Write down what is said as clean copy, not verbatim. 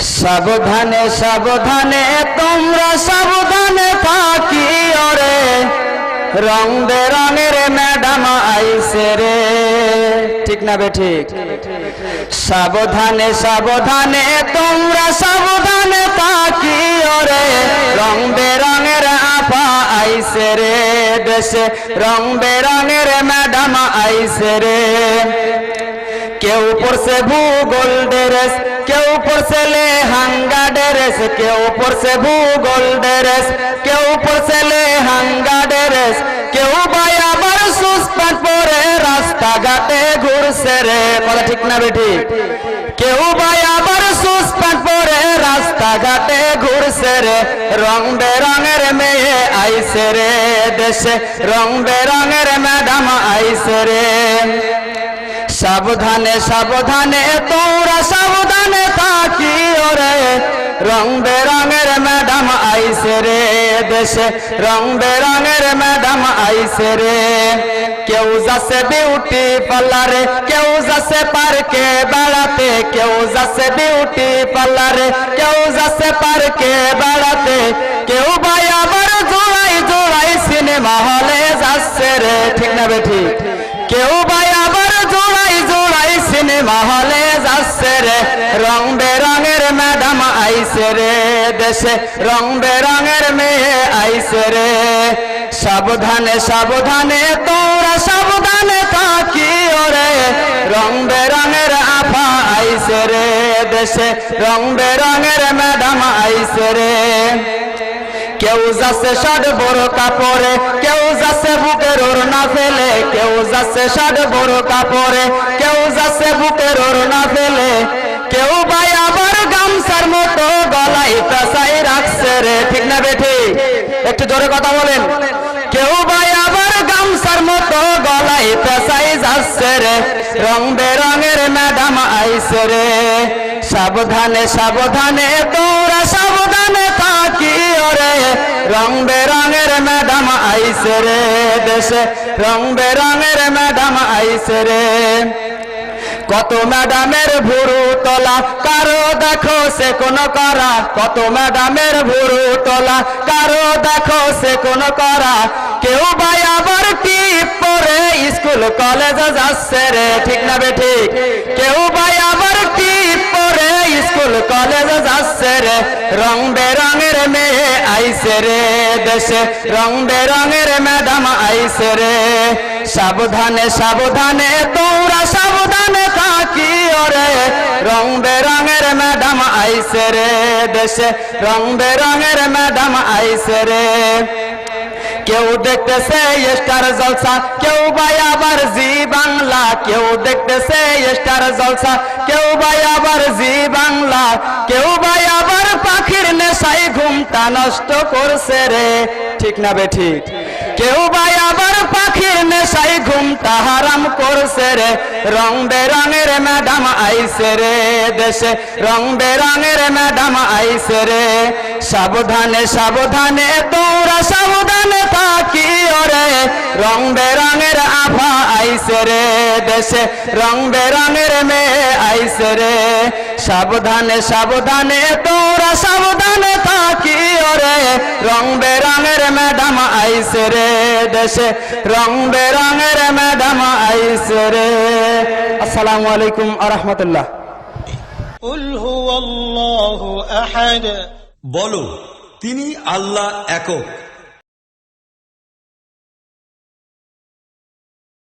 সাবধানে সাবধানে তোমরা সাবধানে থাকিও রে, রং বেরঙের ম্যাডাম আইছে রে। ঠিক না বে ঠিক? সাবধানে সাবধানে তোমরা সাবধানে থাকিও রে, রং বেরঙের আপা আইছে রে। দেশে রং বেরঙের ম্যাডাম আইছে রে। কেউ পড়ছে ভূগোল ড্রেস, কেউ পড়ছে লেহেঙ্গা ড্রেস, কেউ পড়ছে ভূগোল ড্রেস, কেউ পড়ছে লেহেঙ্গা ড্রেস, কেউ ভাই আবার সুস প্যান্ট পরে রাস্তাঘাটে ঘুরছে রে। বলে ঠিক না বেটি? কেউ ভাই আবার সুস প্যান্ট পরে রাস্তাঘাটে ঘুরছে রে। রং বেরঙের মেয়ে আইছে রে, দেশে রং বেরঙের ম্যাডাম আইছে রে। সাবধানে সাবধানে তোমরা সাবধানে থাকিও রে, রং বেরঙের ম্যাডাম আইছে রে। দেশে রং বেরঙের ম্যাডাম আইছে রে। কেউ যাচ্ছে বিউটি পার্লারে, কেউ যাচ্ছে পার্কে বেড়াতে, কেউ যাচ্ছে বিউটি পার্লারে, কেউ যাচ্ছে পার্কে বেড়াতে, কেউ ভাই আবার জোড়াই জোড়াই সিনেমা হলে যাচ্ছে রে। ঠিক না বেঠি? কেউ ভাই আবার জোড়াই জোড়াই সিনেমা হলে যাচ্ছে রে। রং বেরঙের ম্যাডাম আইছে রে, দেশে রং বেরঙের মেয়ে আইছে রে। সাবধানে সাবধানে তোমরা সাবধানে থাকিও রে, রং বেরঙের আপা আইছে রে। দেশে রং বেরঙের ম্যাডাম আইছে রে। কেউ যাচ্ছে শার্ট বড় কাপড়ে, কেউ যাচ্ছে বুকের ওড়না ফেলে, কেউ যাচ্ছে শার্ট বড় কাপড়ে, কেউ যাচ্ছে বুকের ওড়না ফেলে, কেউ ভাই আবার গামছার মতো গলায় পেঁচাই রাখছে রে। ঠিক না বেঠি? একটু জোরে কথা বলেন। কেউ ভাই আবার গামছার মতো গলায় পেঁচাই যাচ্ছে রে। রং বেরঙের ম্যাডাম আইছে রে। সাবধানে সাবধানে তোমরা সাবধানে থাকিও রে, রং বেরঙের ম্যাডাম আইছে রে। দেশে রং বেরঙের ম্যাডাম আইছে রে। কত ম্যাডামের ভুরু তোলা, কারো দেখো সে কোন করা, কত ম্যাডামের ভুরু তোলা, কারো দেখো সে কোন করা, কেউ ভাই আবার টিপ পরে স্কুল কলেজে যাচ্ছে রে। ঠিক না বেঠি? কেউ ভাই আবার টিপ পরে স্কুল কলেজে যাচ্ছে রে। রং বেরঙের মেয়ে আইছে রে, দেশে রং বেরঙের ম্যাডাম আইছে রে। সাবধানে সাবধানে তোমরা সাবধানে থাকিও রে, রং বেরঙের ম্যাডাম আইছে রে। দেশে রং বেরঙের ম্যাডাম আইছে রে। কেউ দেখতেছে স্টার জলসা, কেউ ভাই আবার জি বাংলা, কেউ দেখতেছে স্টার জলসা, কেউ ভাই আবার জি বাংলা, কেউ ভাই আবার পাখির নেশায় ঘুমটা নষ্ট করছে রে। ঠিক না বেঠি? কেউ ভাই আবার পাখির নেশায় ঘুমটা হারাম করছে রে। রং বেরঙের ম্যাডাম আইছে রে, দেশে রং বেরঙের ম্যাডাম আইছে রে। সাবধানে সাবধানে তোমরা সাবধানে থাকিও রে, রং বেরঙের আভা আইছে রে। দেশে রং বেরঙের মেয়ে আইছে রে। সাবধানে সাবধানে তোমরা সাবধানে থাকিও রে, রং বেরঙের ম্যাডাম আইছে রে। দেশে রং বেরঙের ম্যাডাম আইছে রে। আসসালামু আলাইকুম ওয়া রাহমাতুল্লাহ। কুল হুয়াল্লাহু আহাদ। বলো তিনি আল্লাহ একক।